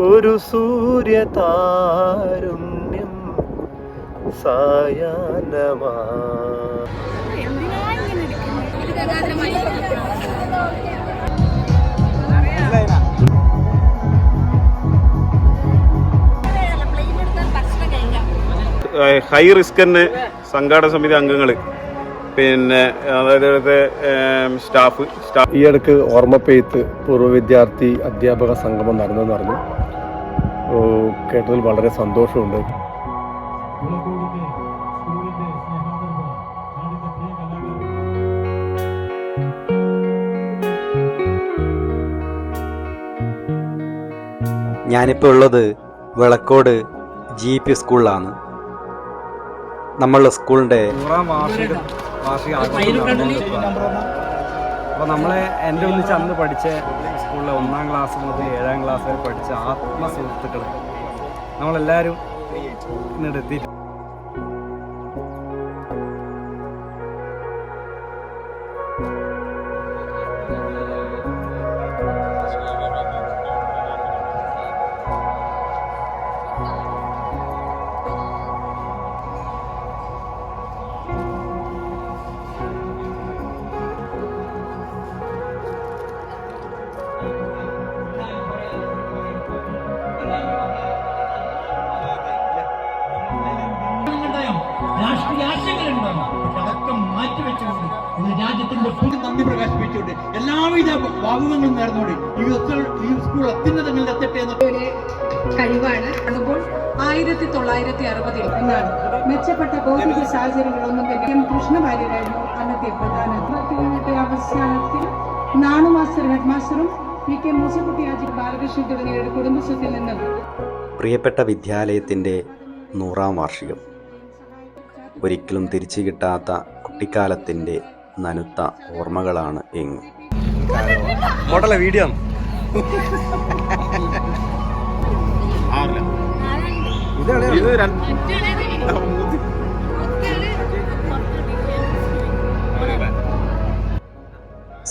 ഒരു സൂര്യതാരുണ്യം സായാഹ്നമാ. ഹൈ റിസ്കന് സംഘാടക സമിതി അംഗങ്ങൾ, പിന്നെ അതായത് സ്റ്റാഫ്. ഈ ഇടയ്ക്ക് ഓർമ്മപ്പെയ്ത്ത് പൂർവ്വ വിദ്യാർത്ഥി അധ്യാപക സംഗമം നടന്നെന്ന് പറഞ്ഞു. കേട്ടതിൽ വളരെ സന്തോഷമുണ്ട്. ഞാനിപ്പോൾ ഉള്ളത് വിളക്കോട് GP സ്കൂളിലാണ്. നമ്മളുടെ സ്കൂളിൻ്റെ 100ാം വാർഷിക അപ്പോൾ നമ്മളെ എൻ്റെ ഒന്നിച്ച് അന്ന് പഠിച്ച സ്കൂളിലെ 1ാം ക്ലാസ് മുതൽ 7ാം ക്ലാസ് വരെ പഠിച്ച ആത്മസുഹൃത്തുക്കൾ നമ്മളെല്ലാവരും ഇന്നിട്ട് എത്തി. നന്ദി പ്രകാശിപ്പിച്ചുകൊണ്ട് എല്ലാവിധ ഭാവുകങ്ങളും നേർന്നുകൊണ്ട് ഈ സ്കൂൾ അത്യുന്നതങ്ങളിൽ എത്തട്ടെ എന്ന കഴിവാണ്. അതുമ്പോൾ 1960 എന്നാണ് മെച്ചപ്പെട്ട ഭൗതിക സാഹചര്യങ്ങളൊന്നും കൃഷ്ണവാര്യരായിരുന്നു അന്നത്തെ പ്രധാന വിദ്യാർത്ഥികളുടെ അവസാനത്തിൽ നാണു മാസ്റ്റർ ഹെഡ് മാസ്റ്ററും PK മൂസക്കുട്ടി ആജി ബാലകൃഷ്ണൻ തുടങ്ങിയവരുടെ കുടുംബസ്വത്തിൽ നിന്നും. പ്രിയപ്പെട്ട വിദ്യാലയത്തിൻ്റെ 100ാം വാർഷികം ഒരിക്കലും തിരിച്ചു കിട്ടാത്ത കുട്ടിക്കാലത്തിൻ്റെ നനുത്ത ഓർമ്മകളാണ് എങ്ങും. മോഡല വീഡിയോ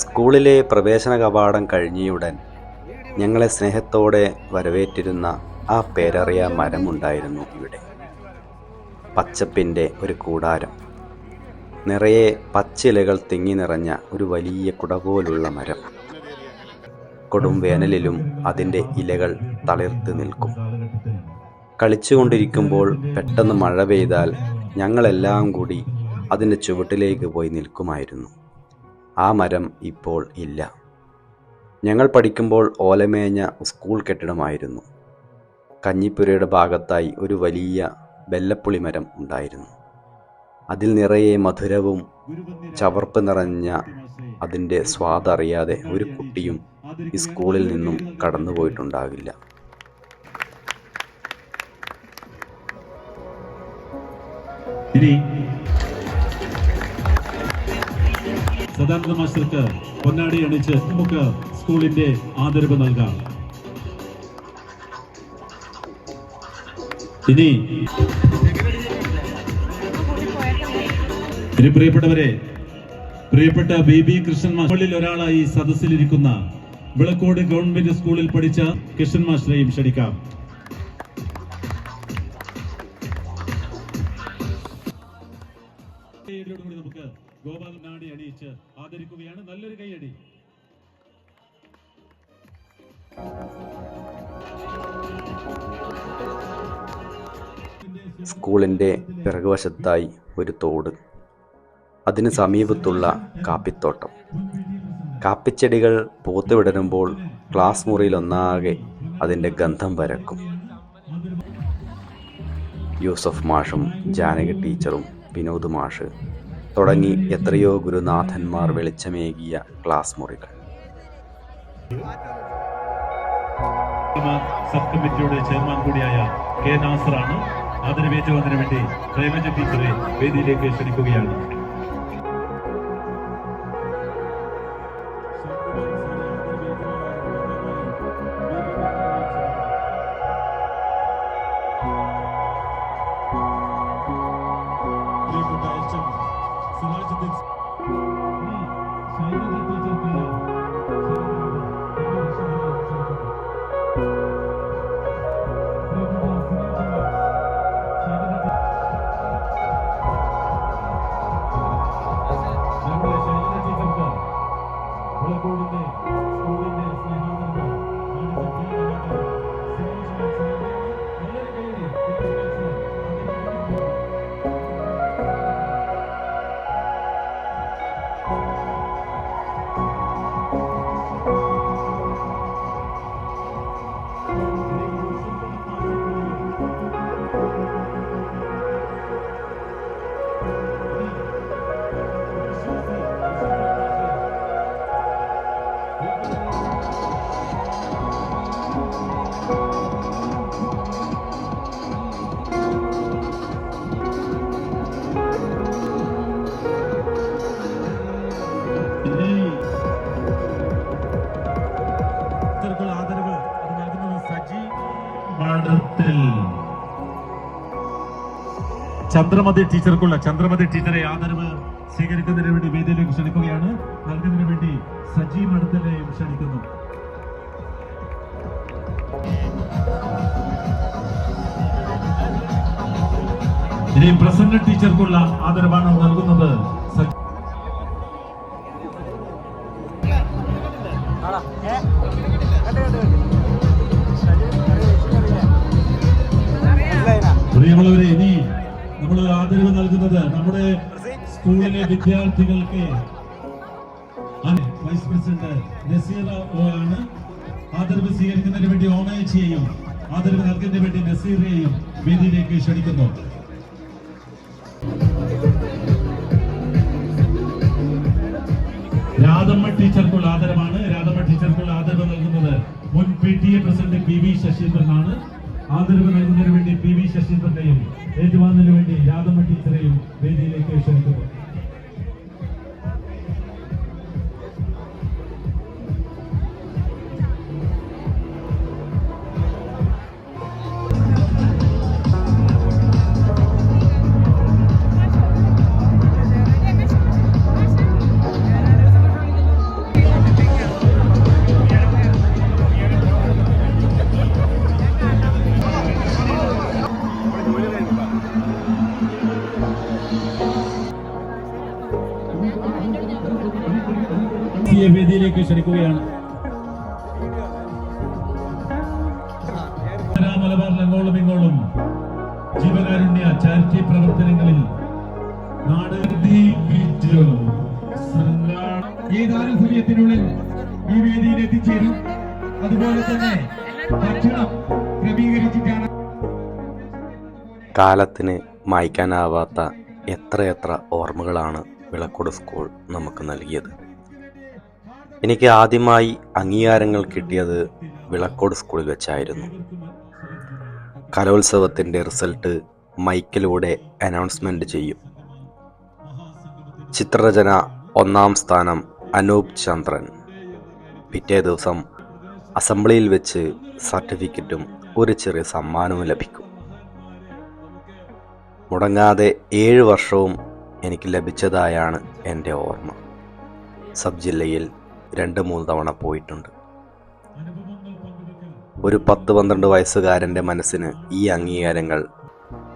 സ്കൂളിലെ പ്രവേശന കവാടം കഴിഞ്ഞയുടൻ ഞങ്ങളെ സ്നേഹത്തോടെ വരവേറ്റിരുന്ന ആ പേരറിയ മരമുണ്ടായിരുന്നു ഇവിടെ. പച്ചപ്പിൻ്റെ ഒരു കൂടാരം, നിറയെ പച്ചിലകൾ തിങ്ങി നിറഞ്ഞ ഒരു വലിയ കുട പോലുള്ള മരം. കൊടും വേനലിലും അതിൻ്റെ ഇലകൾ തളിർത്ത് നിൽക്കും. കളിച്ചുകൊണ്ടിരിക്കുമ്പോൾ പെട്ടെന്ന് മഴ പെയ്താൽ ഞങ്ങളെല്ലാം കൂടി അതിൻ്റെ ചുവട്ടിലേക്ക് പോയി നിൽക്കുമായിരുന്നു. ആ മരം ഇപ്പോൾ ഇല്ല. ഞങ്ങൾ പഠിക്കുമ്പോൾ ഓലമേഞ്ഞ സ്കൂൾ കെട്ടിടമായിരുന്നു. കഞ്ഞിപ്പുരയുടെ ഭാഗത്തായി ഒരു വലിയ വെല്ലപ്പുളി മരം ഉണ്ടായിരുന്നു. അതിൽ നിറയെ മധുരവും ചവർപ്പ് നിറഞ്ഞ അതിൻ്റെ സ്വാദറിയാതെ ഒരു കുട്ടിയും ഈ സ്കൂളിൽ നിന്നും കടന്നുപോയിട്ടുണ്ടാകില്ല. ഇനി സദാനന്ദ മാസ്റ്റർക്ക് പൊന്നാടി അണിച്ച് നമുക്ക് സ്കൂളിന്റെ ആദരവ് നൽകാം. ഇനി പ്രിയപ്പെട്ടവരെ, പ്രിയപ്പെട്ട BB കൃഷ്ണൻ മാസ്റ്ററിൽ ഒരാളായി സദസ്സിലിരിക്കുന്ന വിളക്കോട് ഗവൺമെന്റ് സ്കൂളിൽ പഠിച്ച കൃഷ്ണൻ മാസ്റ്ററെയും ക്ഷണിക്കാം. നമുക്ക് ഗോപാൽ നാടി അണിയിച്ച് ആദരിക്കുകയാണ്. നല്ലൊരു കൈയടി. സ്കൂളിൻ്റെ പിറകുവശത്തായി ഒരു തോട്, അതിന് സമീപത്തുള്ള കാപ്പിത്തോട്ടം. കാപ്പിച്ചെടികൾ പൂത്തുവിടരുമ്പോൾ ക്ലാസ് മുറിയിലൊന്നാകെ അതിൻ്റെ ഗന്ധം പരക്കും. യൂസഫ് മാഷും ജാനകി ടീച്ചറും വിനോദ് മാഷ് തുടങ്ങി എത്രയോ ഗുരുനാഥന്മാർ വെളിച്ചമേകിയ ക്ലാസ് മുറികൾ. സബ് കമ്മിറ്റിയുടെ ചെയർമാൻ കൂടിയായ K. നാസറാണ് ആദരവേറ്റുവന്നതിന് വേണ്ടി പ്രേമജ ടീച്ചറെ വേദിയിലേക്ക് ക്ഷണിക്കുകയാണ്. ചന്ദ്രമതി ടീച്ചറെ ആദരവ് സ്വീകരിക്കുന്നതിന് വേണ്ടി വേദിയിലേക്ക് ക്ഷണിക്കുകയാണ്. നൽകുന്നതിന് വേണ്ടി സജി മഠത്തിനെയും ക്ഷണിക്കുന്നു. ഇനിയും പ്രസന്ന ടീച്ചർക്കുള്ള ആദരവാണ് നൽകുന്നത്. പ്രിയമുള്ളവരെ, ഇനി നമ്മൾ ആദരവ് നൽകുന്നത് നമ്മുടെ സ്കൂളിലെ വിദ്യാർത്ഥികൾക്ക് വൈസ് പ്രസിഡന്റ് നസീറ ആണ്. ആദരവ് സ്വീകരിക്കുന്നതിന് വേണ്ടി ഓമയച്ചിയെയും ആദരവ് നൽകുന്നതിന് വേണ്ടി നസീറയെയും വേദിയിലേക്ക് ക്ഷണിക്കുന്നു. രാധമ്മ ടീച്ചർക്കുള്ള ആദരവാണ്. രാധമ്മ ടീച്ചർക്കുള്ള ആദരവ് നൽകുന്നത് മുൻ PTA പ്രസിഡന്റ് PV ശശീന്ദ്രനാണ്. ആദരവ് നൽകുന്നതിന് വേണ്ടി PV ശശീന്ദ്രനെയും ഏറ്റുവാങ്ങുന്നതിന് വേണ്ടി രാധമ്മ ടീച്ചറെയും വേദിയിലേക്ക് ക്ഷണിക്കുന്നു. വേദിയിലേക്ക് ക്ഷണിക്കുകയാണ്. മലബാർ അങ്ങോളം ഇങ്ങോളം ജീവകാരുണ്യ ചാരിറ്റി പ്രവർത്തനങ്ങളിൽ ഏതാനും സമയത്തിനുള്ളിൽ ഈ വേദിയിൽ എത്തിച്ചേരും. അതുപോലെ തന്നെ ഭക്ഷണം ക്രമീകരിച്ചിട്ടാണ്. കാലത്തിന് മായ്ക്കാനാവാത്ത എത്രയെത്ര ഓർമ്മകളാണ് വിളക്കോട് സ്കൂൾ നമുക്ക് നൽകിയത്. എനിക്ക് ആദ്യമായി അംഗീകാരങ്ങൾ കിട്ടിയത് വിളക്കോട് സ്കൂളിൽ വെച്ചായിരുന്നു. കലോത്സവത്തിൻ്റെ റിസൾട്ട് മൈക്കിലൂടെ അനൗൺസ്മെൻ്റ് ചെയ്യും. ചിത്രരചന 1ാം സ്ഥാനം അനൂപ് ചന്ദ്രൻ. പിറ്റേ ദിവസം അസംബ്ലിയിൽ വെച്ച് സർട്ടിഫിക്കറ്റും ഒരു ചെറിയ സമ്മാനവും ലഭിക്കും. മുടങ്ങാതെ 7 വർഷവും എനിക്ക് ലഭിച്ചതായാണ് എൻ്റെ ഓർമ്മ. സബ് ജില്ലയിൽ 2-3 തവണ പോയിട്ടുണ്ട്. ഒരു 10-12 വയസ്സുകാരൻ്റെ മനസ്സിന് ഈ അംഗീകാരങ്ങൾ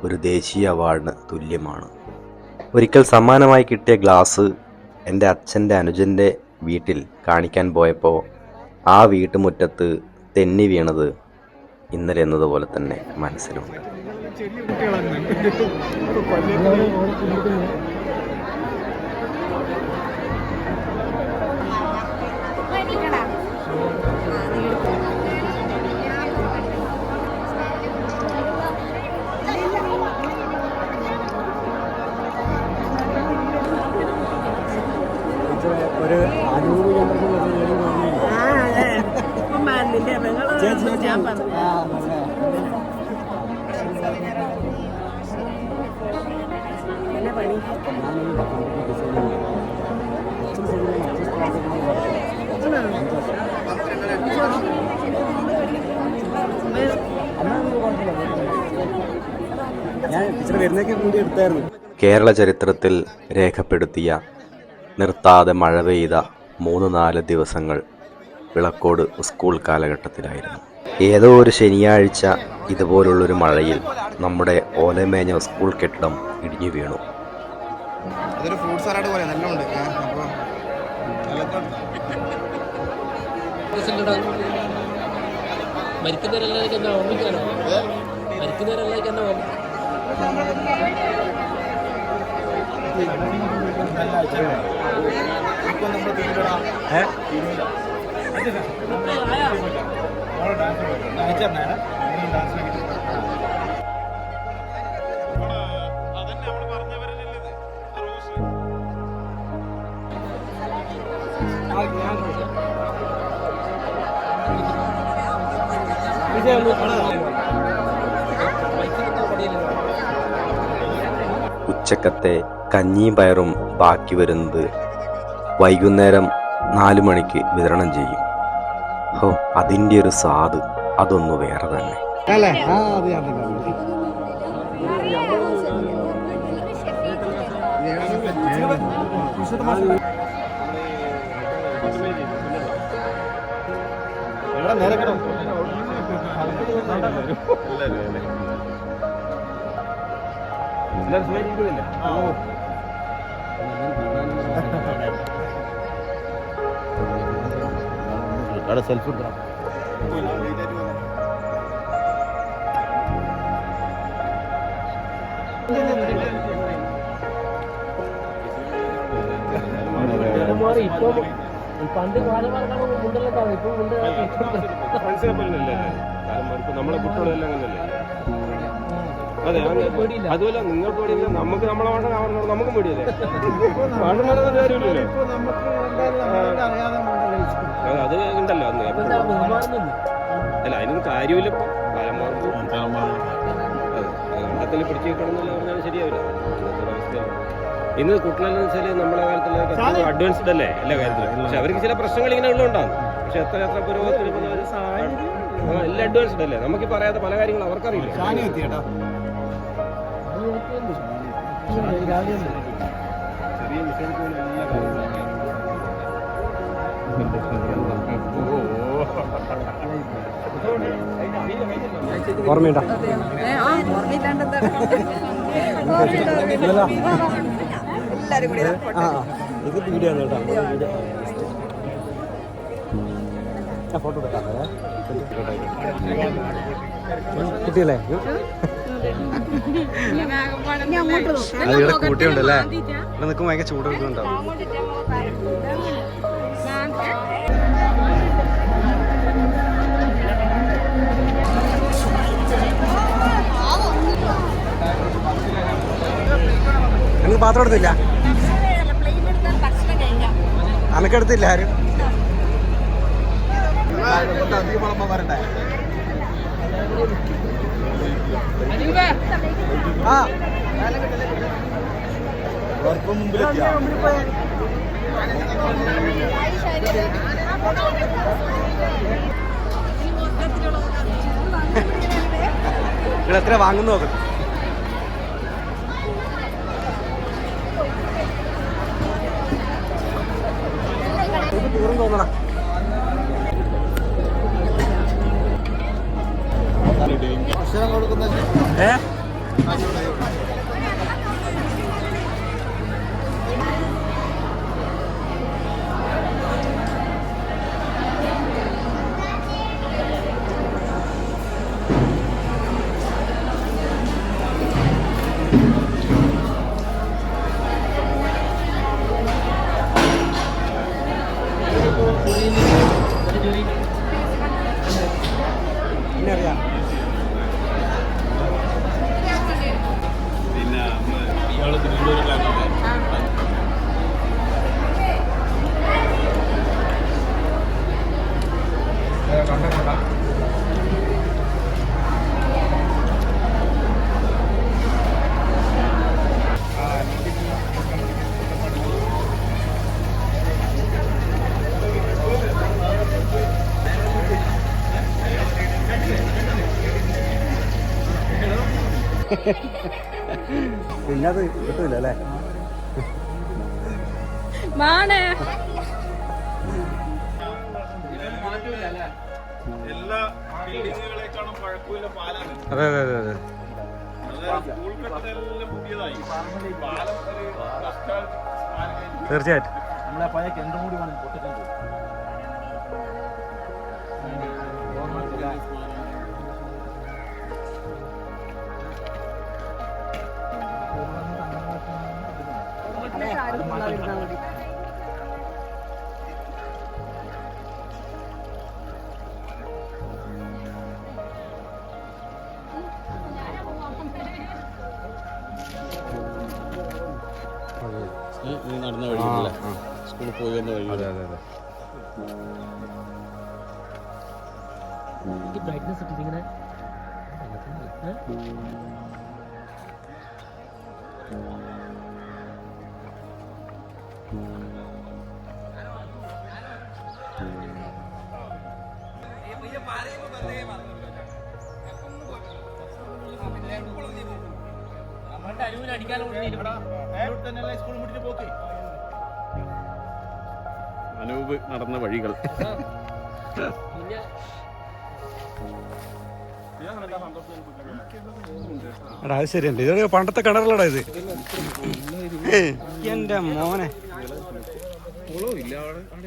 ഒരു ദേശീയ അവാർഡിന് തുല്യമാണ്. ഒരിക്കൽ സമ്മാനമായി കിട്ടിയ ഗ്ലാസ് എൻ്റെ അച്ഛൻ്റെ അനുജൻ്റെ വീട്ടിൽ കാണിക്കാൻ പോയപ്പോൾ ആ വീട്ടുമുറ്റത്ത് തെന്നി വീണത് ഇന്നലെ എന്നതുപോലെ തന്നെ മനസ്സിലുണ്ട്. ഒരു 500 കേരള ചരിത്രത്തിൽ രേഖപ്പെടുത്തിയ നിർത്താതെ മഴ പെയ്ത 3-4 ദിവസങ്ങൾ വിളക്കോട് സ്കൂൾ കാലഘട്ടത്തിലായിരുന്നു. ഏതോ ഒരു ശനിയാഴ്ച ഇതുപോലുള്ളൊരു മഴയിൽ നമ്മുടെ ഓലമേഞ്ഞ സ്കൂൾ കെട്ടിടം ഇടിഞ്ഞു വീണു. അതൊരു ഫ്രൂട്ട് സലാഡ് പോലെ നല്ല ഉണ്ട്. മരിക്കുന്നവരെല്ലാം എന്താ ഓർമ്മിക്കാനോ? മരിക്കുന്നവരെല്ലാം എന്താ ഓർമ്മ? ഉച്ചക്കത്തെ കഞ്ഞിയും പയറും ബാക്കി വരുന്നത് വൈകുന്നേരം 4 മണിക്ക് വിതരണം ചെയ്യും. ഹോ, അതിൻ്റെ ഒരു സ്വാദ് അതൊന്നു വേറെ തന്നെ. സെൽഫി എടുക്കണം. ഇപ്പൊ പണ്ട് കാലമാർക്കാണ് മുണ്ടല്ലാണ് ഇപ്പൊ മുണ്ട് നമ്മളെ കുട്ടികളെല്ലാം അങ്ങനല്ലേ? അതെ, അതുമല്ല നിങ്ങൾ പേടിയില്ല, നമുക്ക് നമ്മളെ ഭാഷ നമുക്കും പേടിയല്ലേ? ഭാഷ പറയുന്ന കാര്യമില്ലല്ലോ. അത് ഉണ്ടല്ലോ അന്ന് അല്ല, അതിനൊന്നും കാര്യമില്ല. ഇപ്പൊ കാലം മാറുമ്പോൾ കണ്ടത്തിൽ പിടിച്ചു കിട്ടണമെന്നല്ല പറഞ്ഞാൽ ശരിയാവില്ല. ഇന്ന് കുട്ടികളെന്ന് വെച്ചാൽ നമ്മളെ കാലത്തുള്ള അഡ്വാൻസ്ഡ് അല്ലേ എല്ലാ കാര്യത്തിലും. പക്ഷെ അവർക്ക് ചില പ്രശ്നങ്ങൾ ഇങ്ങനെ ഉള്ളതുകൊണ്ടാണ്. പക്ഷെ എത്ര പുരോഗതി എല്ലാം അഡ്വാൻസ്ഡ് അല്ലേ? നമുക്ക് പറയാത്ത പല കാര്യങ്ങളും അവർക്കറിയില്ല. ചെറിയ വിഷയത്തിൽ എല്ലാ കാര്യങ്ങളും ഓർമ്മയുണ്ടോ? ഇത് വീഡിയോ ആണ് കേട്ടോ. ഫോട്ടോ എടുക്കാം കുട്ടിയല്ലേ? അത് ഇവിടെ കൂട്ടിയുണ്ടല്ലേ? ഇവിടെ നിൽക്കുമ്പോൾ ഭയങ്കര ചൂട് എടുക്കുന്നുണ്ടാവും. എനിക്ക് പാത്രം എടുത്തില്ല, അനക്കെടുത്തില്ല ആരും. ആ ഇവിടെ എത്ര വാങ്ങുന്നു നോക്കണം. ദൂരം തോന്നണം. പിന്നെ അത് കിട്ടില്ല അല്ലേ? എല്ലാ ബിൽഡിങ്ങുകളെക്കാളും പഴക്കമില്ല പാലാണ്. അതെ അതെ അതെ അതെ. സ്കൂൾ കെട്ടിടമെല്ലാം പുതിയതായി. പാലം തീർച്ചയായിട്ടും നമ്മളെ പഴയ കേന്ദ്രം കൂടി വേണം പൊട്ടിക്കാൻ. നടന്ന വഴിയല്ലേ സ്കൂളിൽ പോയി വന്ന വഴി. അതെ അതെ അതെ. ബ്രൈറ്റ്നസ് ഇട്ടിങ്ങനെ സ്കൂൾ മുട്ടിട്ട് പോക്കേ അനൂപ് നടന്ന വഴികൾ. പിന്നെ എടാ അത് ശരിയല്ലേ, ഇതൊക്കെ പണ്ടത്തെ കിണറിലടാ ഇത്. എൻ്റെ മോനെ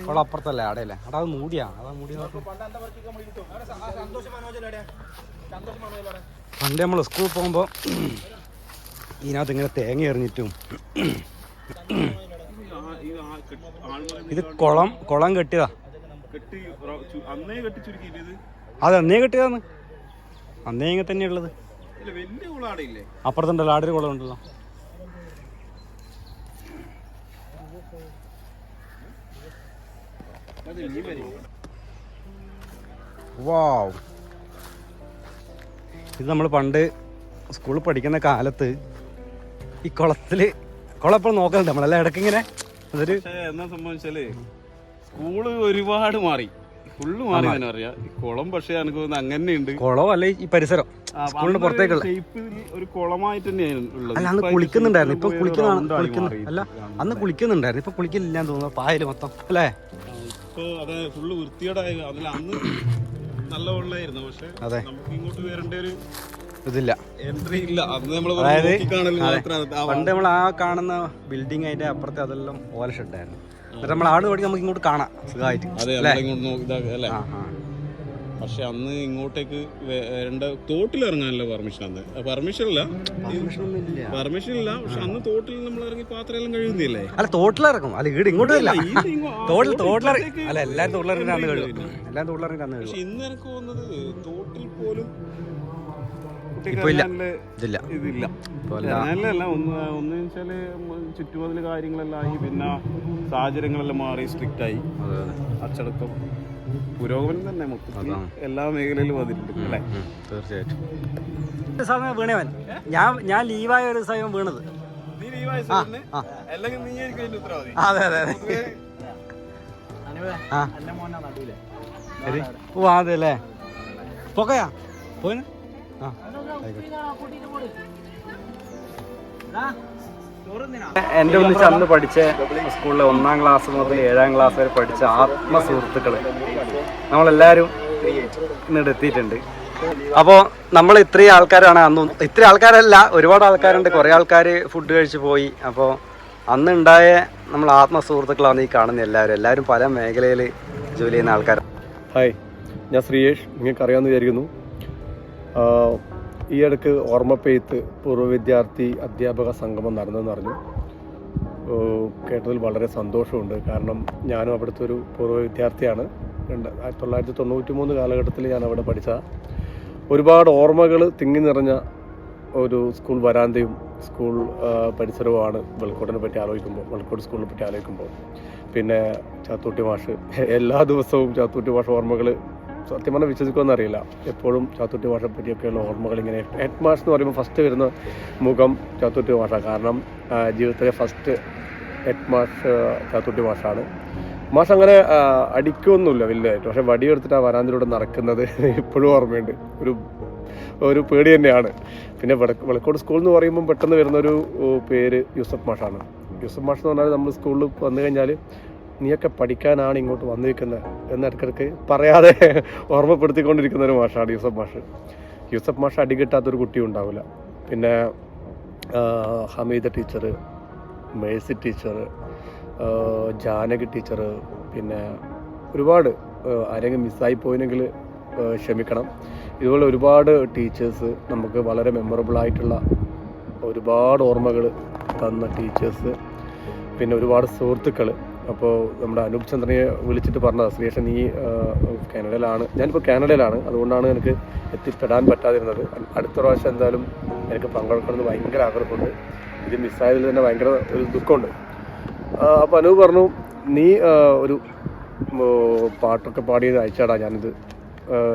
കുളം അപ്പുറത്തല്ലേ അടയല്ലേ? അടാ അത് മൂടിയാ, അതാ മൂടി. പണ്ട് നമ്മൾ സ്കൂളിൽ പോകുമ്പോൾ ഇതിനകത്ത് ഇങ്ങനെ തേങ്ങ എറിഞ്ഞിട്ടും ഇത് കുളം കെട്ടിയതാ. അത് അന്നേ കെട്ടിയതാന്ന്, അന്നേ ഇങ്ങനെ തന്നെയുള്ളത്. അപ്പുറത്തുണ്ടല്ലോ ആടൊരു കുളം ഉണ്ടല്ലോ. വാവ്, ഇത് നമ്മൾ പണ്ട് സ്കൂളിൽ പഠിക്കുന്ന കാലത്ത് ഈ കുളം എപ്പോഴും നോക്കലുണ്ട് നമ്മളെല്ലാം ഇടയ്ക്ക് ഇങ്ങനെ. അതൊരു എന്നാ സംഭവിച്ചാല് സ്കൂള് ഒരുപാട് മാറി, ഫുള്ള് മാറി തന്നെ പറയാ. കുളം പക്ഷെ എനിക്ക് തോന്നുന്നു അങ്ങനെയുണ്ട്. കുളം അല്ലെ ഈ പരിസരം സ്കൂളിന്റെ പുറത്തേക്കുള്ള ഒരു കുളമായിട്ട് തന്നെയാണ് ഉള്ളത്. അല്ല അന്ന് കുളിക്കുന്നുണ്ടായിരുന്നു, ഇപ്പൊ കുളിക്കുന്ന അല്ല അന്ന് കുളിക്കുന്നുണ്ടായിരുന്നു, ഇപ്പൊ കുളിക്കില്ലാന്ന് തോന്നുന്നു. പായല് മൊത്തം അല്ലേ? ഇപ്പൊ അതെ ഫുള്ള് വൃത്തിയോടായ. അതിൽ അന്ന് നല്ല വെള്ളമായിരുന്നു, പക്ഷെ നമുക്ക് ഇങ്ങോട്ട് വരേണ്ട ഒരു ഇതില്ല, എൻട്രി ഇല്ല. അന്ന് നമ്മൾ പണ്ട് നമ്മൾ ആ കാണുന്ന ബിൽഡിംഗ് അതിന്റെ അപ്പുറത്തെ അതെല്ലാം ഓല ഷെഡായിരുന്നു. എന്നിട്ട് നമ്മൾ ആട് പഠിക്കും നമുക്ക് ഇങ്ങോട്ട് കാണാം സുഖമായിട്ട്. അല്ലേ? പക്ഷെ അന്ന് ഇങ്ങോട്ടേക്ക് വരേണ്ട തോട്ടിൽ ഇറങ്ങാനല്ല പെർമിഷൻ. അന്ന് പെർമിഷൻ ഇല്ല, പക്ഷെ അന്ന് തോട്ടിൽ നമ്മൾ ഇറങ്ങി പാത്രം എല്ലാം കഴിയുന്നില്ലേ? അല്ല തോട്ടിലിറങ്ങും, അല്ല വീട് ഇങ്ങോട്ടും ഇല്ല. തോട്ടിലിറങ്ങി അല്ല എല്ലാരും തോട്ടിലിറങ്ങി അന്ന് കഴിയും, എല്ലാരും തോട്ടിലിറങ്ങി അന്ന് കഴിയും. പക്ഷെ ഇന്ന് എനിക്ക് തോന്നുന്നത് തോട്ടിൽ പോലും ഇതില്ല. ഒന്ന് വെച്ചാല് ചുറ്റുമതില് കാര്യങ്ങളെല്ലാം ആയി, പിന്നെ സാഹചര്യങ്ങളെല്ലാം മാറി, സ്ട്രിക്റ്റ് ആയി. അച്ചടക്കം പുരോഗമനം തന്നെ മൊത്തത്തിൽ എല്ലാ മേഖലയിലും വന്നിട്ടുണ്ട് അല്ലേ? തീർച്ചയായിട്ടും. വീണവൻ ഞാൻ ലീവായ ഒരു സമയം വീണത്. അതെ അതെ ഓ അതെ അല്ലേ? പോകയാ പോയിന്. എൻ്റെ ഒന്നിച്ച് അന്ന് പഠിച്ച സ്കൂളിലെ 1ാം ക്ലാസ് മുതൽ 7ാം ക്ലാസ് വരെ പഠിച്ച ആത്മസുഹൃത്തുക്കൾ നമ്മളെല്ലാവരും ഇന്നിവിടെ എത്തിയിട്ടുണ്ട്. അപ്പോൾ നമ്മൾ ഇത്രയും ആൾക്കാരാണ് അന്ന്. ഇത്രയും ആൾക്കാരല്ല, ഒരുപാട് ആൾക്കാരുണ്ട്. കുറേ ആൾക്കാർ ഫുഡ് കഴിച്ച് പോയി. അപ്പോൾ അന്നുണ്ടായ നമ്മൾ ആത്മസുഹൃത്തുക്കളാണ് ഈ കാണുന്ന എല്ലാവരും പല മേഖലയിൽ ജോലി ചെയ്യുന്ന ആൾക്കാർ. ഹായ്, ഞാൻ ശ്രീയേഷ്. നിങ്ങൾക്ക് അറിയാമെന്ന് വിചാരിക്കുന്നു. ഈ ഇടയ്ക്ക് ഓർമ്മപ്പെയ്ത്ത് പൂർവ്വ വിദ്യാർത്ഥി അധ്യാപക സംഗമം നടന്നെന്ന് അറിഞ്ഞു. കേട്ടതിൽ വളരെ സന്തോഷമുണ്ട്. കാരണം ഞാനും അവിടുത്തെ ഒരു പൂർവ്വ വിദ്യാർത്ഥിയാണ്. 1993 കാലഘട്ടത്തിൽ ഞാൻ അവിടെ പഠിച്ച ഒരുപാട് ഓർമ്മകൾ തിങ്ങി നിറഞ്ഞ ഒരു സ്കൂൾ വരാന്തയും സ്കൂൾ പരിസരവുമാണ് വെളുക്കോടിനെ പറ്റി ആലോചിക്കുമ്പോൾ, വെളുക്കോട് സ്കൂളിനെ പറ്റി ആലോചിക്കുമ്പോൾ. പിന്നെ ചാത്തൂട്ടി മാഷ്, എല്ലാ ദിവസവും ചാത്തൂട്ടി മാഷ് ഓർമ്മകൾ സത്യം പറഞ്ഞാൽ വിശ്വസിക്കുമെന്ന് അറിയില്ല. എപ്പോഴും ചാത്തൂട്ടി മാഷെ പറ്റിയൊക്കെയുള്ള ഓർമ്മകൾ ഇങ്ങനെ. ഹെഡ് മാഷ് എന്ന് പറയുമ്പോൾ ഫസ്റ്റ് വരുന്ന മുഖം ചാത്തൂട്ടി മാഷാണ്. കാരണം ജീവിതത്തിലെ ഫസ്റ്റ് ഹെഡ് മാഷ് ചാത്തൂട്ടി മാഷാണ്. മാഷ് അങ്ങനെ അടിക്കൊന്നുമില്ല വലുതായിട്ട്, പക്ഷെ വടിയെടുത്തിട്ട് ആ വരാന്തിലൂടെ നടക്കുന്നത് ഇപ്പോഴും ഓർമ്മയുണ്ട്. ഒരു പേടി തന്നെയാണ്. പിന്നെ വെളുക്കോട് സ്കൂൾ എന്ന് പറയുമ്പം പെട്ടെന്ന് വരുന്നൊരു പേര് യൂസഫ് മാഷാണ്. യൂസഫ് മാഷ് എന്ന് പറഞ്ഞാൽ നമ്മൾ സ്കൂളിൽ വന്നു കഴിഞ്ഞാൽ നീയൊക്കെ പഠിക്കാനാണ് ഇങ്ങോട്ട് വന്നിരിക്കുന്നത് എന്ന് ഇടയ്ക്കിടയ്ക്ക് പറയാതെ ഓർമ്മപ്പെടുത്തിക്കൊണ്ടിരിക്കുന്ന ഒരു മാഷാണ് യൂസഫ് മാഷ്. യൂസഫ് മാഷ് അടികിട്ടാത്തൊരു കുട്ടിയും ഉണ്ടാവില്ല. പിന്നെ Hameeda teacher, Mercy teacher, Janaki teacher, പിന്നെ ഒരുപാട് ആരെങ്കിലും മിസ്സായി പോയിനെങ്കിൽ ക്ഷമിക്കണം. ഇതുപോലെ ഒരുപാട് ടീച്ചേഴ്സ്, നമുക്ക് വളരെ മെമ്മറബിളായിട്ടുള്ള ഒരുപാട് ഓർമ്മകൾ തന്ന ടീച്ചേഴ്സ്, പിന്നെ ഒരുപാട് സുഹൃത്തുക്കൾ. അപ്പോൾ നമ്മുടെ അനൂപ് ചന്ദ്രനെ വിളിച്ചിട്ട് പറഞ്ഞത്, ശ്രീയേഷൻ നീ കാനഡയിലാണ്, ഞാനിപ്പോൾ കാനഡയിലാണ്, അതുകൊണ്ടാണ് എനിക്ക് എത്തിപ്പെടാൻ പറ്റാതിരുന്നത്. അടുത്ത പ്രാവശ്യം എന്തായാലും എനിക്ക് പങ്കെടുക്കണമെന്ന് ഭയങ്കര ആഗ്രഹമുണ്ട്. ഇത് മിസ്സായതിൽ തന്നെ ഭയങ്കര ഒരു ദുഃഖമുണ്ട്. അപ്പോൾ അനൂപ് പറഞ്ഞു, നീ ഒരു പാട്ടൊക്കെ പാടിയത് അയച്ചാടാ, ഞാനിത്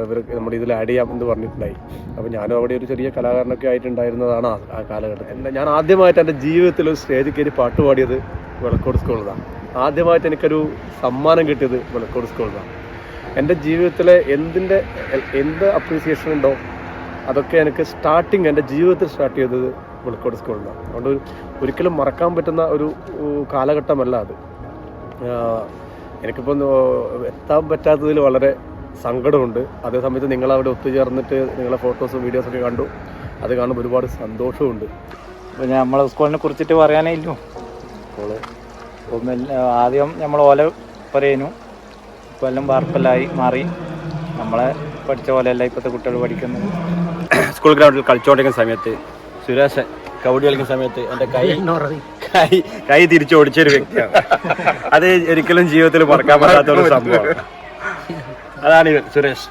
ഇവർക്ക് നമ്മുടെ ഇതിൽ ആഡ് ചെയ്യാം എന്ന് പറഞ്ഞിട്ടുണ്ടായി. അപ്പോൾ ഞാനും അവിടെ ഒരു ചെറിയ കലാകാരനൊക്കെ ആയിട്ടുണ്ടായിരുന്നതാണ് ആ കാലഘട്ടത്തിൽ. ഞാൻ ആദ്യമായിട്ട് എൻ്റെ ജീവിതത്തിൽ ഒരു സ്റ്റേജിൽ കയറി പാട്ട് പാടിയത് വെളുക്കോട് സ്കൂളിലാണ്. ആദ്യമായിട്ട് എനിക്കൊരു സമ്മാനം കിട്ടിയത് വെളുക്കോട് സ്കൂളിലാണ്. എൻ്റെ ജീവിതത്തിലെ എന്ത് അപ്രീസിയേഷൻ ഉണ്ടോ അതൊക്കെ എനിക്ക് എൻ്റെ ജീവിതത്തിൽ സ്റ്റാർട്ട് ചെയ്തത് വെളുക്കോട് സ്കൂളിലാണ്. അതുകൊണ്ട് ഒരിക്കലും മറക്കാൻ പറ്റുന്ന ഒരു കാലഘട്ടമല്ല അത്. എനിക്കിപ്പോൾ എത്താൻ പറ്റാത്തതിൽ വളരെ സങ്കടമുണ്ട്. അതേസമയത്ത് നിങ്ങളവിടെ ഒത്തുചേർന്നിട്ട് നിങ്ങളെ ഫോട്ടോസും വീഡിയോസൊക്കെ കണ്ടു. അത് കാണുമ്പോൾ ഒരുപാട് സന്തോഷമുണ്ട്. ഇപ്പോൾ നമ്മളെ സ്കൂളിനെ കുറിച്ചിട്ട് പറയാനേ ഇല്ലു. സ്കൂള് ആദ്യം നമ്മൾ ഓല പറയുന്നു, ഇപ്പോൾ എല്ലാം വാർപ്പലായി മാറി. നമ്മളെ പഠിച്ച പോലെയല്ല ഇപ്പോഴത്തെ കുട്ടികൾ പഠിക്കുന്നത്. സ്കൂൾ ഗ്രൗണ്ടിൽ കളിച്ചുകൊണ്ടിരിക്കുന്ന സമയത്ത് സുരേഷ് കബഡി കളിക്കുന്ന സമയത്ത് എൻ്റെ കൈ തിരിച്ചു ഓടിച്ചൊരു വ്യക്തിയാണ്. അത് ഒരിക്കലും ജീവിതത്തിൽ മറക്കാൻ പറ്റാത്ത ഒരു സംഭവമാണ്. അതാണ് ഇവൻ സുരേഷ്.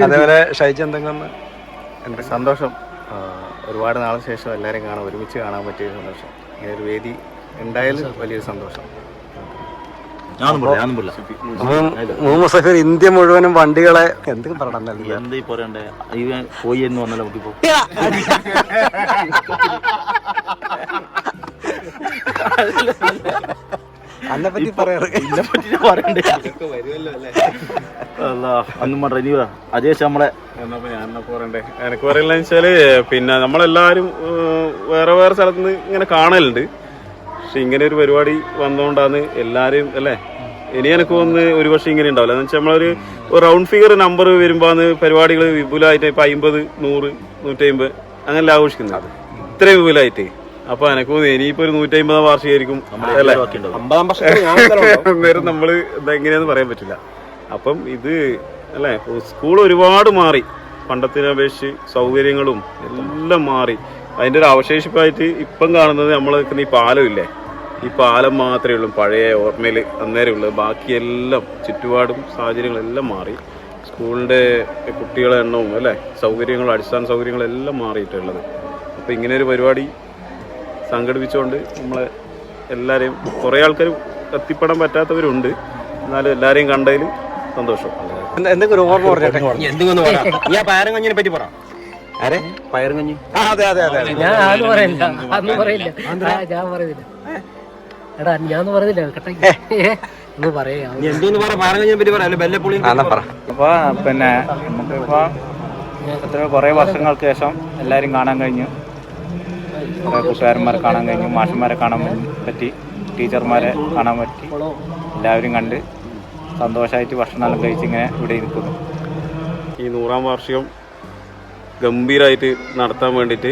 അതേപോലെ ഷൈജ് എന്തെങ്കിലും എൻ്റെ സന്തോഷം, ഒരുപാട് നാളിന് ശേഷം എല്ലാവരും ഒരുമിച്ച് കാണാൻ പറ്റിയ സന്തോഷം. ഇങ്ങനെ ഒരു വേദി ഉണ്ടായാലും വലിയൊരു സന്തോഷം. മുസഫിർ ഇന്ത്യ മുഴുവനും വണ്ടികളെ എന്തെങ്കിലും പറയണ്ടേ എന്ത് പറയണ്ടേ പോയി എന്ന് പറഞ്ഞാൽ നമുക്കിപ്പോ അതിനെ പറ്റി പറയാറ് പറയണ്ടേ അന്നും പറഞ്ഞ ഇനി അജേഷ് നമ്മളെ പറയണ്ടേ എനിക്ക് പറയുന്നത് വെച്ചാല് പിന്നെ നമ്മളെല്ലാവരും വേറെ വേറെ സ്ഥലത്ത് നിന്ന് ഇങ്ങനെ കാണലുണ്ട്. പക്ഷെ ഇങ്ങനെ ഒരു പരിപാടി വന്നുകൊണ്ടാണ് എല്ലാവരും അല്ലേ. ഇനി എനിക്ക് തോന്നുന്നു ഒരു പക്ഷേ ഇങ്ങനെ ഉണ്ടാവില്ല. എന്ന് വെച്ചാൽ നമ്മളൊരു റൗണ്ട് ഫിഗർ നമ്പർ വരുമ്പോൾ പരിപാടികൾ വിപുലമായിട്ട് ഇപ്പം 50, 100, 150 അങ്ങനെ ആഘോഷിക്കുന്നത് ഇത്രയും വിപുലമായിട്ട്. അപ്പൊ എനിക്ക് തോന്നുന്നു ഇനിയിപ്പോ ഒരു 150 വാർഷികമായിരിക്കും അന്നേരം നമ്മള് എങ്ങനെയാന്ന് പറയാൻ പറ്റില്ല. അപ്പം ഇത് അല്ലേ സ്കൂൾ ഒരുപാട് മാറി, പണ്ടത്തിനെ അപേക്ഷിച്ച് സൗകര്യങ്ങളും എല്ലാം മാറി. അതിൻ്റെ ഒരു അവശേഷിപ്പായിട്ട് ഇപ്പം കാണുന്നത് നമ്മൾ നിൽക്കുന്ന ഈ പാലമില്ലേ, ഈ പാലം മാത്രമേ ഉള്ളൂ പഴയ ഓർമ്മയിൽ അന്നേരം ഉള്ളത്. ബാക്കിയെല്ലാം ചുറ്റുപാടും സാഹചര്യങ്ങളെല്ലാം മാറി. സ്കൂളിൻ്റെ കുട്ടികളെ എണ്ണവും അല്ലേ സൗകര്യങ്ങളും അടിസ്ഥാന സൗകര്യങ്ങളെല്ലാം മാറിയിട്ടുള്ളത്. അപ്പോൾ ഇങ്ങനെ ഒരു പരിപാടി സംഘടിപ്പിച്ചുകൊണ്ട് നമ്മളെ എല്ലാവരെയും കുറേ ആൾക്കാർ എത്തിപ്പെടാൻ പറ്റാത്തവരുണ്ട്, എന്നാലും എല്ലാവരെയും കണ്ടതിൽ സന്തോഷം. എന്തെങ്കിലും ഒരു ഓർമ്മ പറഞ്ഞിട്ട് പയറുകഞ്ഞിനെ പറ്റി പറ. ആരെ പയറുകഞ്ഞി? ഞാൻ ആരും പറയില്ല, അന്ന് പറയില്ല, ഞാൻ പറയുന്നില്ല. എടാ ഞാന്ന് പറയുന്നില്ല ഒന്ന് പറയാ എന്തോന്ന് പറ പയറുകഞ്ഞിനെ പറ്റി പറയാം. ബെല്ലപ്പുളി അപ്പോൾ പിന്നെ നമുക്കിപ്പോൾ എത്രയോ കുറേ വർഷങ്ങൾക്ക് ശേഷം എല്ലാവരും കാണാൻ കഴിഞ്ഞു. കുറേ കൂട്ടുകാരന്മാരെ കാണാൻ കഴിഞ്ഞു, മാഷന്മാരെ കാണാൻ പറ്റി, ടീച്ചർമാരെ കാണാൻ പറ്റി. എല്ലാവരും കണ്ട് സന്തോഷമായിട്ട് ഭക്ഷണമെല്ലാം കഴിച്ചിങ്ങനെ ഇവിടെ ഇരിക്കുന്നു. ഈ 100-ാം വാർഷികം ഗംഭീരമായിട്ട് നടത്താൻ വേണ്ടിയിട്ട്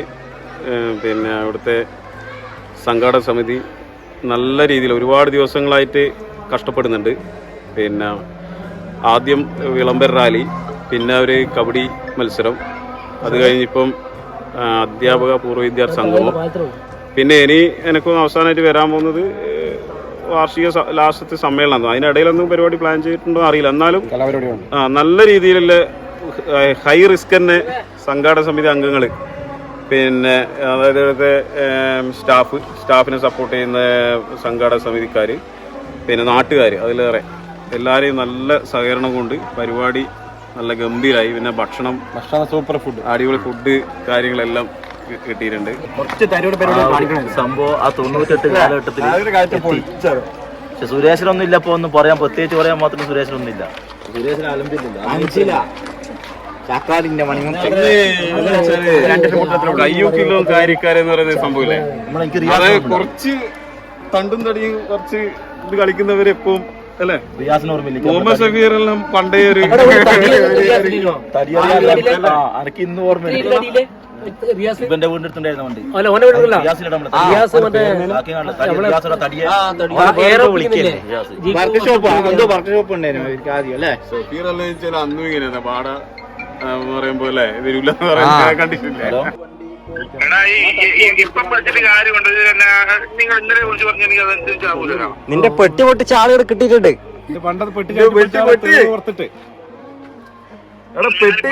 പിന്നെ അവിടുത്തെ സംഘാടക സമിതി നല്ല രീതിയിൽ ഒരുപാട് ദിവസങ്ങളായിട്ട് കഷ്ടപ്പെടുന്നുണ്ട്. പിന്നെ ആദ്യം വിളംബര റാലി, പിന്നെ ഒരു കബഡി മത്സരം, അത് കഴിഞ്ഞിപ്പം അധ്യാപക പൂർവ്വ വിദ്യാർത്ഥി സംഗമം, പിന്നെ ഇനി എനിക്കും അവസാനമായിട്ട് വരാൻ പോകുന്നത് വാർഷിക ലാസ്റ്റത്തെ സമ്മേളനം. അതിനിടയിലൊന്നും പരിപാടി പ്ലാൻ ചെയ്തിട്ടുണ്ടോ അറിയില്ല. എന്നാലും നല്ല രീതിയിലുള്ള ഹൈ റിസ്ക് തന്നെ സംഘാടക സമിതി അംഗങ്ങൾ, പിന്നെ അതായത് ഇവിടുത്തെ സ്റ്റാഫിനെ സപ്പോർട്ട് ചെയ്യുന്ന സംഘാടക സമിതിക്കാർ, പിന്നെ നാട്ടുകാർ, അതിലേറെ എല്ലാവരെയും നല്ല സഹകരണം കൊണ്ട് പരിപാടി നല്ല ഗംഭീരമായി. പിന്നെ ഭക്ഷണം സൂപ്പർ ഫുഡ്, അടിപൊളി ഫുഡ് കാര്യങ്ങളെല്ലാം കിട്ടിയിട്ടുണ്ട്. സംഭവം ആ 98 കാലഘട്ടത്തിൽ പക്ഷെ സുരേഷിനൊന്നും ഇല്ല. ഇപ്പോൾ ഒന്നും പറയാൻ പ്രത്യേകിച്ച് പറയാൻ മാത്രം സുരേഷിനൊന്നും ഇല്ല. സുരേഷിന് അലമ്പില്ല കയ്യൂക്കിലോ കാര്യക്കാരെന്ന് പറയുന്ന സംഭവമില്ലേ, അത് കുറച്ച് തണ്ടും തടിയും കുറച്ച് ഇത് കളിക്കുന്നവരെപ്പം അല്ലേ. മുഹമ്മദ് സഫീർ എല്ലാം പണ്ടേ ഒരു എനിക്ക് ഇന്ന് ഓർമ്മയില്ല. ഇവന്റെ വീടിന്റെ അടുത്തുണ്ടായിരുന്ന വണ്ടി വർക്ക് ഷോപ്പ് ഉണ്ടായിരുന്നു ആദ്യം അല്ലേ. സഫീർ അല്ല വെച്ചാൽ അന്നും ഇങ്ങനെ പാട പറയുമ്പോ അല്ലേ വരൂലെന്ന് പറയാൻ കണ്ടിട്ടില്ല. നിന്റെ പെട്ടി പൊട്ടിച്ച ആളുകൾ കിട്ടിയിട്ടുണ്ട്. പെട്ടി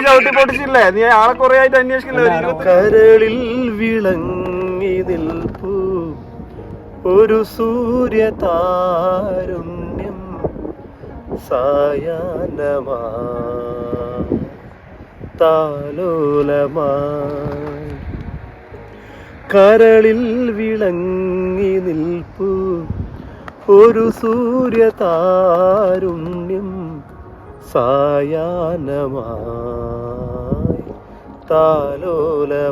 ചവിട്ടി പൊട്ടിച്ചില്ലേ നീ? ആളെ കുറെ ആയിട്ട് അന്വേഷിക്കില്ല. കരളിൽ വിളങ്ങി നിൽപ്പൂ ഒരു സൂര്യതാരുണ്യം സായാഹ്നമാ താലോലമായി. കരളിൽ വിളങ്ങി നിൽപ്പൂ ഒരു സൂര്യതാരുണ്യം സായാഹ്നമായി താലോലമായി.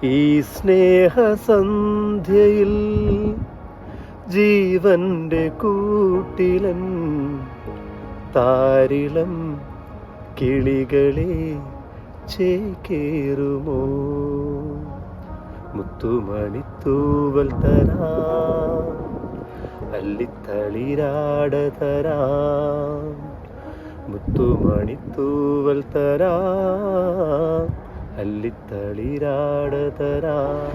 ഈ സ്നേഹസന്ധ്യയിൽ ജീവന്റെ കൂട്ടിലൻ താരിളം കിളികളെ ചേക്കേറുമോ മുത്തുമണിത്തൂവൽ തരാം അല്ലിത്തളിരാട തരാം മുത്തുമണിത്തൂവൽ തരാം അല്ലിത്തളിരാട തരാം.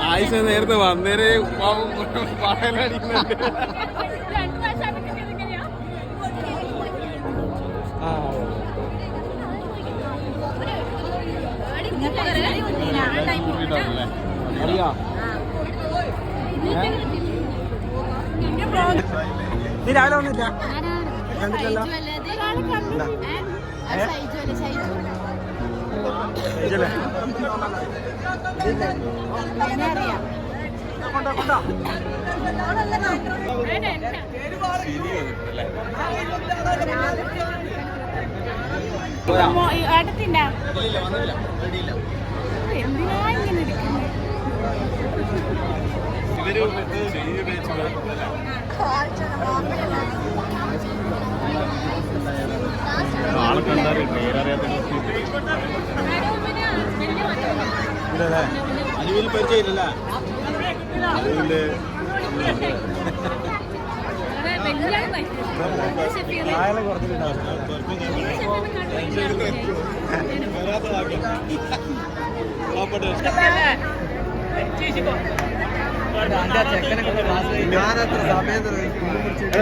ആയിഷ നേരത്തെ വന്നേരെ പാടലടിക്കുന്നുണ്ട്. നീ രാവിലെ വന്നില്ല കണ്ടില്ലല്ലോ. ആളെ കണ്ടാലും പേരറിയാത്ത അനുവിന് പരിചയമില്ല.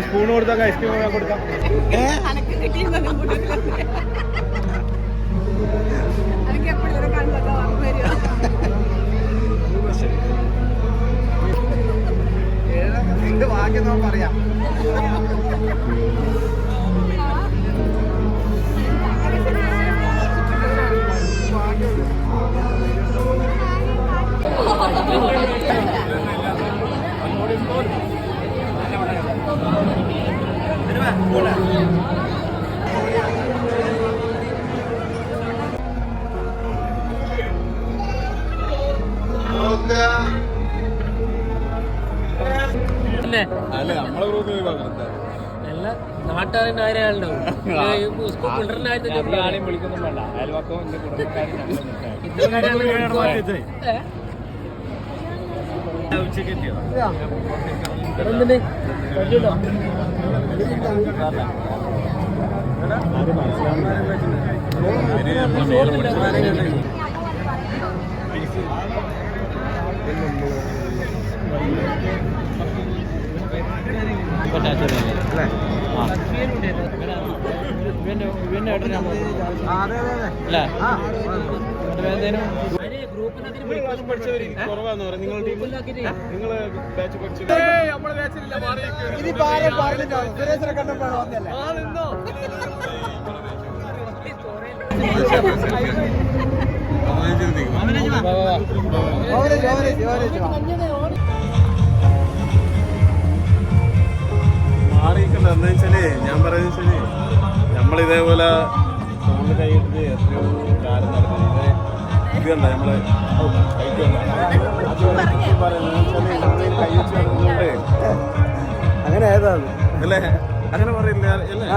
സ്പൂൺ കൊടുത്താൽ ഐസ്ക്രീം കൊടുക്കാം. പറയാം. അല്ലേ നമ്മളെ ഗ്രൂപ്പിൽ എല്ലാ നാട്ടുകാരൻ്റെ ആരാളുണ്ടാവും ആരെയും വിളിക്കൊന്നും വേണ്ട. അയൽവക്കവും എന്റെ കുടുംബക്കാരും കുറവാന്ന് പറയാം. നിങ്ങളുടെ നിങ്ങള് ബാച്ച് പഠിച്ചു മാറിയിക്കണ്ട. എന്താ വെച്ചാല് ഞാൻ പറയുന്ന വെച്ചാല് നമ്മളിതേപോലെ ഫോണിൽ കൈയിട്ട് എത്രയോ കാലം നടക്കുന്നത് ഇത് കണ്ട നമ്മള് അങ്ങനെ ഏതാണ് അല്ലേ? അങ്ങനെ പറയില്ല അല്ലേ?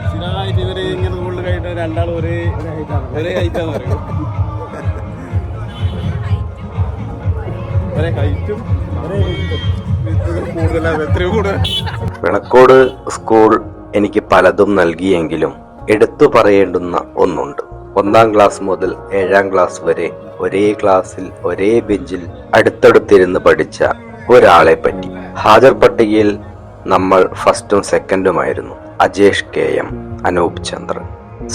സ്ഥിരമായിട്ട് ഇവര് ഇങ്ങനെ കൂടുതൽ കഴിയിട്ട് രണ്ടാളും ഒരേ ഹൈറ്റാന്ന് പറയും. ഒരേ ഹൈറ്റും കൂടുതലാണ്. എത്രയോ കൂടുതൽ. വിളക്കോട് സ്കൂൾ എനിക്ക് പലതും നൽകിയെങ്കിലും എടുത്തു പറയേണ്ടുന്ന ഒന്നുണ്ട്. 1ാം ക്ലാസ് മുതൽ 7ാം ക്ലാസ് വരെ ഒരേ ക്ലാസ്സിൽ ഒരേ ബെഞ്ചിൽ അടുത്തടുത്തിരുന്ന് പഠിച്ച ഒരാളെ പറ്റി. ഹാജർ പട്ടികയിൽ നമ്മൾ ഫസ്റ്റും സെക്കൻഡുമായിരുന്നു. അജേഷ് KM, അനൂപ് ചന്ദ്രൻ.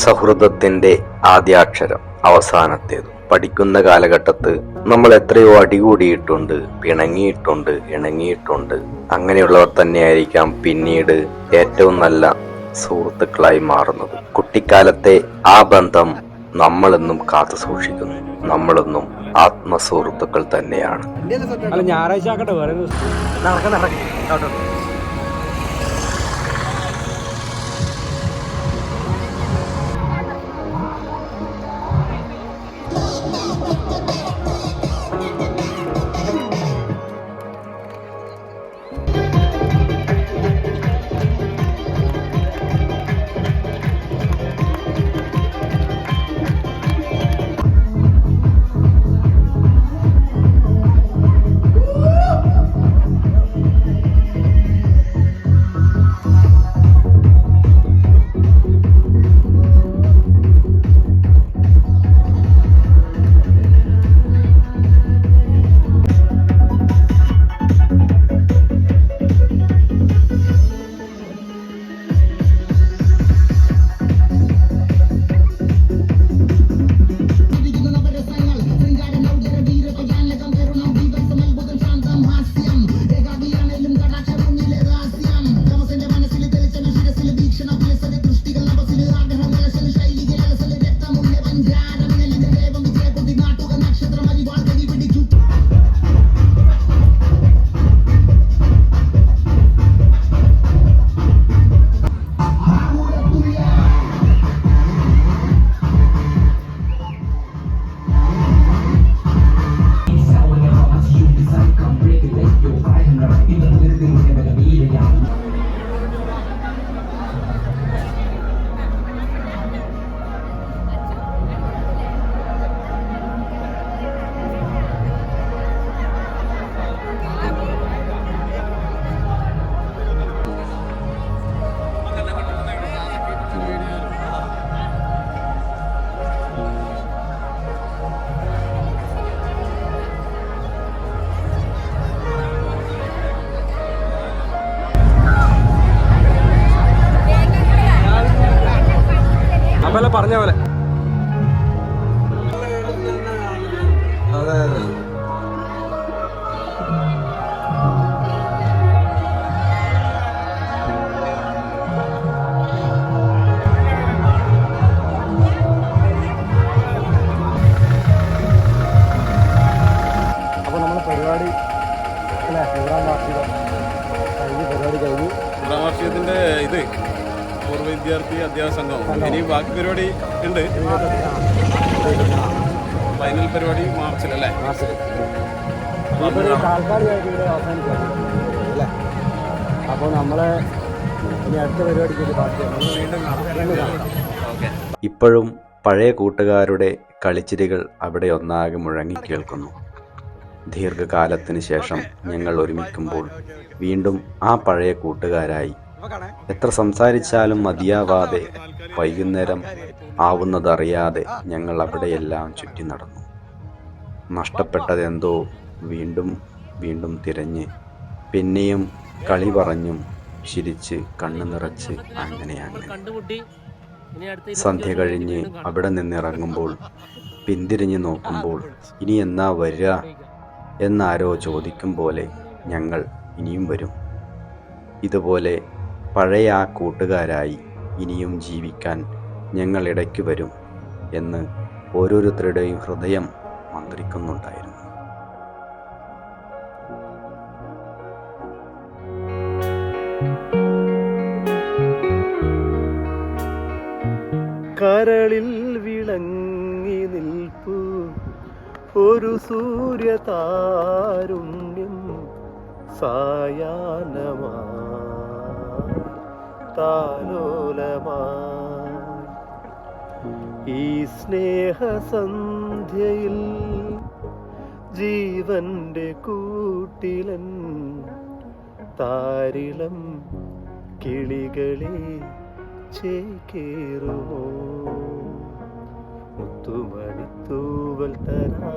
സൗഹൃദത്തിന്റെ ആദ്യാക്ഷരം അവസാനത്തേതും. പഠിക്കുന്ന കാലഘട്ടത്ത് നമ്മൾ എത്രയോ അടികൂടിയിട്ടുണ്ട്, പിണങ്ങിയിട്ടുണ്ട്, ഇണങ്ങിയിട്ടുണ്ട്. അങ്ങനെയുള്ളവർ തന്നെയായിരിക്കാം പിന്നീട് ഏറ്റവും നല്ല സുഹൃത്തുക്കളായി മാറുന്നത്. കുട്ടിക്കാലത്തെ ആ ബന്ധം നമ്മളെന്നും കാത്തു സൂക്ഷിക്കുന്നു. നമ്മളെന്നും ആത്മസുഹൃത്തുക്കൾ തന്നെയാണ്. ഞായറാഴ്ച ആക്കട്ടെ, വേറെ നടക്കാം. പറഞ്ഞ പോലെ വാർഷികത്തിന്റെ ഇത് പൂർവ്വ വിദ്യാർത്ഥി അധ്യാപക സംഘം. ഇനി ബാക്കി പരിപാടി ഉണ്ട്. ഫൈനൽ പരിപാടി മാർച്ചിലല്ലേ? അപ്പോൾ നമ്മളെ ഇനി അടുത്ത പരിപാടിക്ക് ബാക്കി വീണ്ടും ഇപ്പോഴും പഴയ കൂട്ടുകാരുടെ കളിച്ചിരികൾ അവിടെ ഒന്നാകെ മുഴങ്ങി കേൾക്കുന്നു. ദീർഘകാലത്തിന് ശേഷം ഞങ്ങൾ ഒരുമിക്കുമ്പോൾ വീണ്ടും ആ പഴയ കൂട്ടുകാരായി. എത്ര സംസാരിച്ചാലും മതിയാവാതെ വൈകുന്നേരം ആവുന്നതറിയാതെ ഞങ്ങൾ അവിടെയെല്ലാം ചുറ്റി നടന്നു. നഷ്ടപ്പെട്ടതെന്തോ വീണ്ടും വീണ്ടും തിരഞ്ഞ്, പിന്നെയും കളി പറഞ്ഞും ചിരിച്ച് കണ്ണു നിറച്ച് അങ്ങനെ. സന്ധ്യ കഴിഞ്ഞ് അവിടെ നിന്നിറങ്ങുമ്പോൾ പിന്തിരിഞ്ഞ് നോക്കുമ്പോൾ ഇനി എന്നാ വരിക എന്നാരോ ചോദിക്കും പോലെ ഞങ്ങൾ ഇനിയും വരും. ഇതുപോലെ പഴയ ആ കൂട്ടുകാരായി ഇനിയും ജീവിക്കാൻ ഞങ്ങൾ ഇടയ്ക്ക് വരും എന്ന് ഓരോരുത്തരുടെയും ഹൃദയം മന്ത്രിക്കുന്നുണ്ടായിരുന്നു. കരളിൽ വിളങ്ങി നിൽപ്പു ഒരു സൂര്യതാരുണ്യം സായാഹ്നമായി താലോലമായി ഈ സ്നേഹസന്ധ്യയിൽ ജീവന്റെ കൂട്ടിലൻ താരിളം കിളികളെ ചേക്കേറുമോ മുത്തുമണിത്തൂവൽ തരാ